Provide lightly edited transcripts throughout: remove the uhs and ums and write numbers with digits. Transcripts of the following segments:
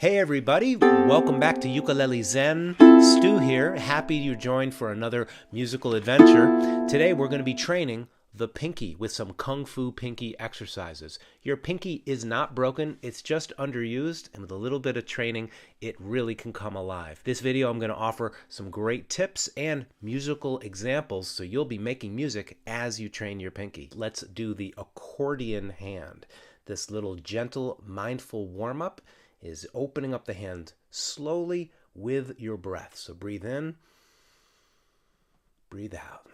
Hey everybody, welcome back to Ukulele Zen. Stu here, happy you joined for another musical adventure. Today we're going to be training the pinky with some Kung Fu pinky exercises. Your pinky is not broken, it's just underused, and with a little bit of training, it really can come alive. This video I'm going to offer some great tips and musical examples so you'll be making music as you train your pinky. Let's do the accordion hand. This little gentle, mindful warm-up is opening up the hand slowly with your breath. So breathe in, breathe out.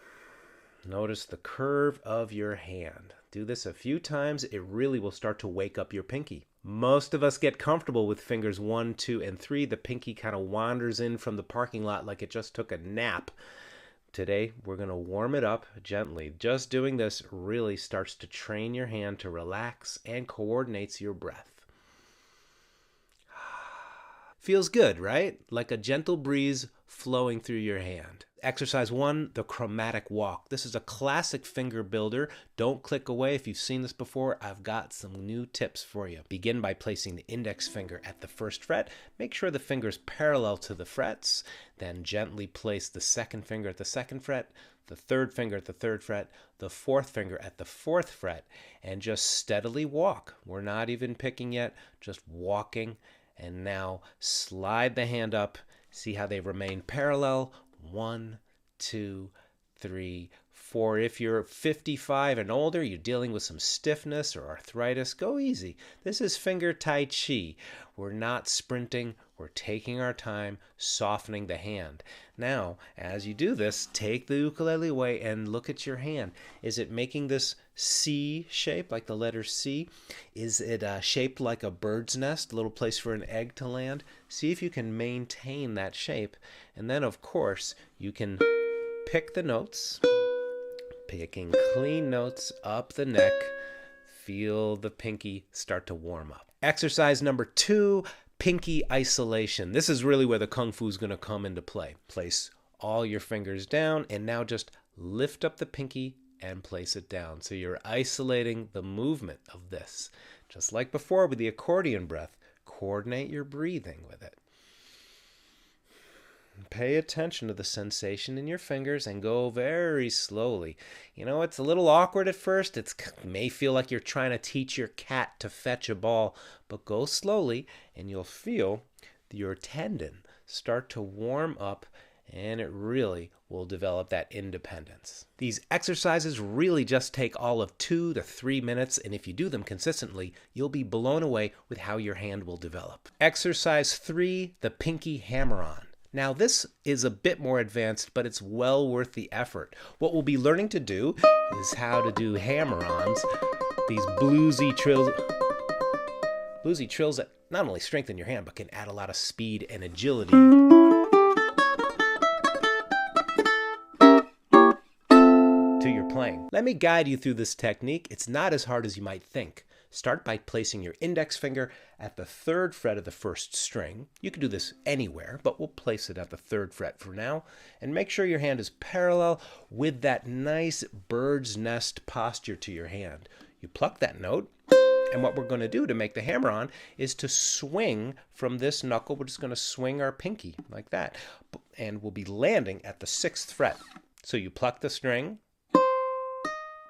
Notice the curve of your hand. Do this a few times, it really will start to wake up your pinky. Most of us get comfortable with fingers 1, 2, and 3. The pinky kind of wanders in from the parking lot like it just took a nap. Today, we're going to warm it up gently. Just doing this really starts to train your hand to relax and coordinates your breath. Feels good, right? Like a gentle breeze flowing through your hand. Exercise 1, the Chromatic Walk. This is a classic finger builder. Don't click away if you've seen this before. I've got some new tips for you. Begin by placing the index finger at the first fret. Make sure the finger's parallel to the frets. Then gently place the second finger at the second fret, the third finger at the third fret, the fourth finger at the fourth fret, and just steadily walk. We're not even picking yet, just walking. And now slide the hand up. See how they remain parallel. 1, 2, 3, 4. If you're 55 and older, you're dealing with some stiffness or arthritis, go easy. This is finger tai chi. We're not sprinting. We're taking our time, softening the hand. Now, as you do this, take the ukulele away and look at your hand. Is it making this C shape, like the letter C? Is it shaped like a bird's nest, a little place for an egg to land? See if you can maintain that shape. And then, of course, you can pick the notes, picking clean notes up the neck. Feel the pinky start to warm up. Exercise number 2, pinky isolation. This is really where the Kung Fu is going to come into play. Place all your fingers down and now just lift up the pinky and place it down. So you're isolating the movement of this. Just like before with the accordion breath, coordinate your breathing with it. Pay attention to the sensation in your fingers and go very slowly. You know, it's a little awkward at first. It may feel like you're trying to teach your cat to fetch a ball, but go slowly and you'll feel your tendon start to warm up and it really will develop that independence. These exercises really just take all of 2 to 3 minutes, and if you do them consistently, you'll be blown away with how your hand will develop. Exercise 3, the pinky hammer-on. Now this is a bit more advanced, but it's well worth the effort. What we'll be learning to do is how to do hammer-ons, these bluesy trills that not only strengthen your hand, but can add a lot of speed and agility to your playing. Let me guide you through this technique. It's not as hard as you might think. Start by placing your index finger at the 3rd fret of the 1st string. You can do this anywhere, but we'll place it at the 3rd fret for now. And make sure your hand is parallel with that nice bird's nest posture to your hand. You pluck that note, and what we're going to do to make the hammer-on is to swing from this knuckle. We're just going to swing our pinky like that, and we'll be landing at the 6th fret. So you pluck the string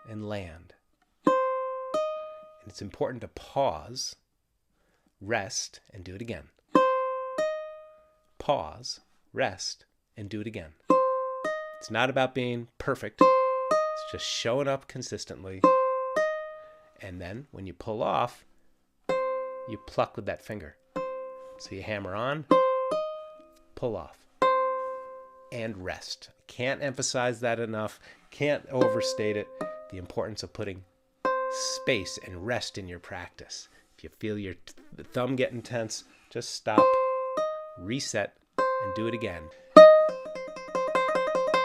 and land. It's important to pause, rest, and do it again. Pause, rest, and do it again. It's not about being perfect. It's just showing up consistently. And then when you pull off, you pluck with that finger. So you hammer on, pull off, and rest. Can't emphasize that enough. Can't overstate it. The importance of putting space and rest in your practice. If you feel your thumb getting tense, just stop, reset, and do it again.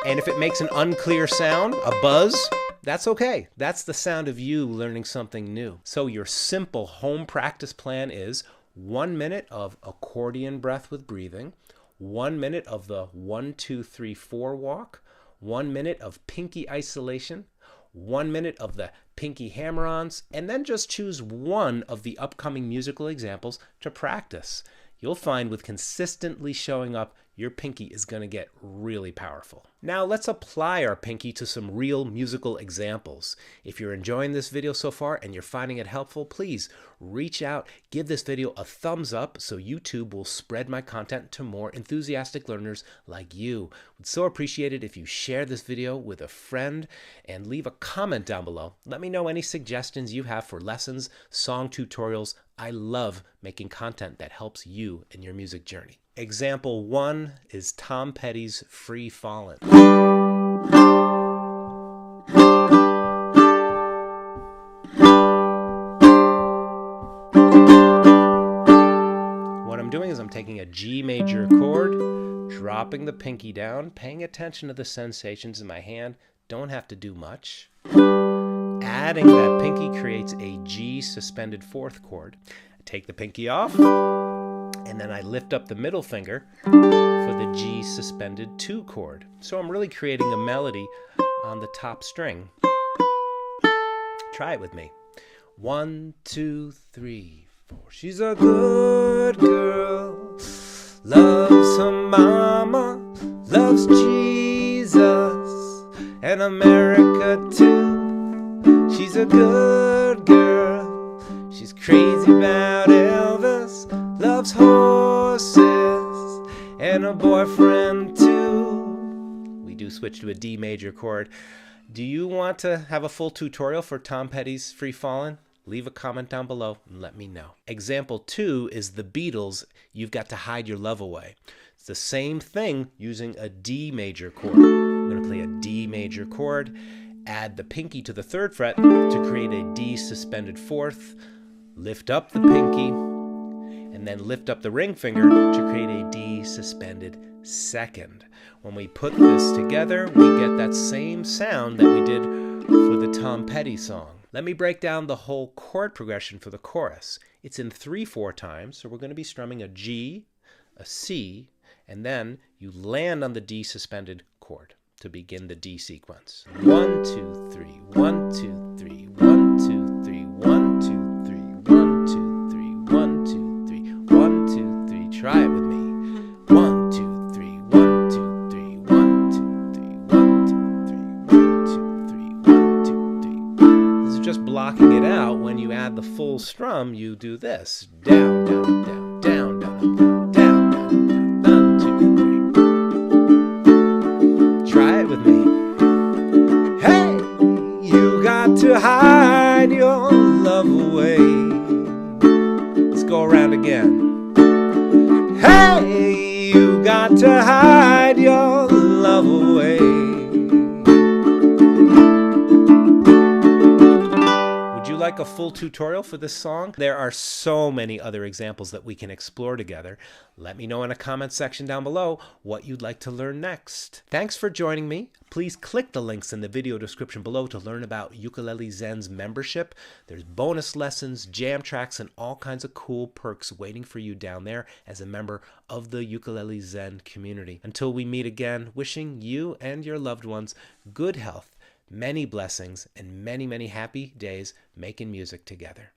And if it makes an unclear sound, a buzz, that's okay. That's the sound of you learning something new. So your simple home practice plan is 1 minute of accordion breath with breathing, 1 minute of the 1, 2, 3, 4 walk, 1 minute of pinky isolation, 1 minute of the pinky hammer-ons, and then just choose one of the upcoming musical examples to practice. you'll find with consistently showing up, your pinky is going to get really powerful. Now let's apply our pinky to some real musical examples. If you're enjoying this video so far and you're finding it helpful, please reach out, give this video a thumbs up so YouTube will spread my content to more enthusiastic learners like you. We'd so appreciate it if you share this video with a friend and leave a comment down below. Let me know any suggestions you have for lessons, song tutorials. I love making content that helps you in your music journey. Example 1 is Tom Petty's Free Fallin'. What I'm doing is I'm taking a G major chord, dropping the pinky down, paying attention to the sensations in my hand, don't have to do much. Adding that pinky creates a G suspended 4th chord. I take the pinky off, and then I lift up the middle finger for the G suspended 2 chord. So I'm really creating a melody on the top string. Try it with me. 1, 2, 3, 4. She's a good girl, loves her mama, loves Jesus and America too. She's a good girl, she's crazy about Elvis, loves horses and a boyfriend too. We do switch to a D major chord. Do you want to have a full tutorial for Tom Petty's Free Fallin'? Leave a comment down below and let me know. Example 2 is the Beatles' You've Got to Hide Your Love Away. It's the same thing using a D major chord. I'm going to play a D major chord, add the pinky to the 3rd fret to create a D suspended 4th, lift up the pinky, and then lift up the ring finger to create a D suspended 2nd. When we put this together, we get that same sound that we did for the Tom Petty song. Let me break down the whole chord progression for the chorus. It's in 3/4 times, so we're going to be strumming a G, a C, and then you land on the D suspended chord to begin the D sequence. 1, 2, 3, 1, 2, 3, 1, 2, 3, 1, 2, 3, 1, 2, 3, 1, 2, 3, 1, 2, 3. Try it with me. 1, 2, 3, 1, 2, 3, 1, 2, 3, 1, 2, 3, 1, 2, 3, 1, 2, 3. This is just blocking it out. When you add the full strum, you do this. Down, down, down, down, down, down, down, down, down, 1, 2, 3. Try it with me. Hey, you got to hide your love away. Let's go around again. Hey, you got to hide your love away. Would you like a full tutorial for this song? There are so many other examples that we can explore together. Let me know in a comment section down below what you'd like to learn next. Thanks for joining me. Please click the links in the video description below to learn about Ukulele Zen's membership. There's bonus lessons, jam tracks, and all kinds of cool perks waiting for you down there as a member of the Ukulele Zen community. Until we meet again, wishing you and your loved ones good health, many blessings, and many, many happy days making music together.